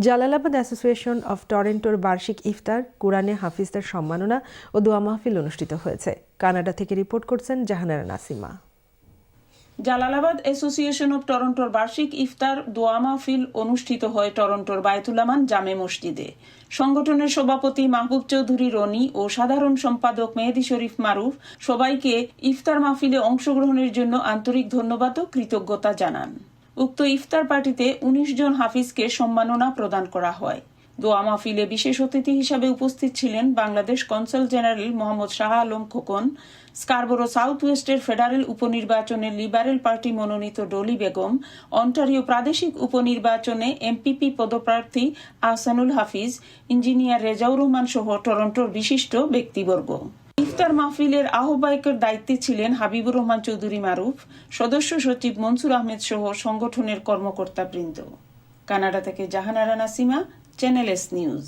Jalalabad association of টরন্টোর বার্ষিক ইফতার কুরআনে হাফিজদের সম্মাননা ও দোয়া মাহফিল অনুষ্ঠিত হয়েছে। কানাডা থেকে রিপোর্ট করছেন জাহানারা নাসিমা। জালালাবাদ অ্যাসোসিয়েশন অব টরন্টোর বার্ষিক ইফতার দোয়া মাহফিল অনুষ্ঠিত হয় টরন্টোর বায়তুল আমান জামে মসজিদে। সংগঠনের সভাপতি মাহবুব চৌধুরী রনি ও সাধারণ সম্পাদক মেহেদী শরীফ মারুফ সবাইকে ইফতার মাহফিলে অংশগ্রহণের জন্য আন্তরিক ধন্যবাদ ও কৃতজ্ঞতা জানান। উক্ত ইফতার পার্টিতে ১৯ জন হাফিজকে সম্মাননা প্রদান করা হয়। দোয়া মাহফিলে বিশেষ অতিথি হিসাবে উপস্থিত ছিলেন Bangladesh consul general Mohammad Shah Alam Khokon, Scarborough south ওয়েস্টের ফেডারেল উপনির্বাচনে লিবারেল পার্টি মনোনীত ডলি বেগম, অন্টারিও প্রাদেশিক উপনির্বাচনে এমপিপি পদপ্রার্থী আহসানুল হাফিজ, ইঞ্জিনিয়ার রেজাউর রহমান সহ টরন্টোর বিশিষ্ট ব্যক্তিবর্গ। ইফতার মাহফিলের আহ্বায়কের দায়িত্বে ছিলেন হাবিবুর রহমান চৌধুরী মারুফ, সদস্য সচিব মনসুর আহমেদ সহ সংগঠনের কর্মকর্তাবৃন্দ। কানাডা থেকে Jahanara Nasima, channel S news.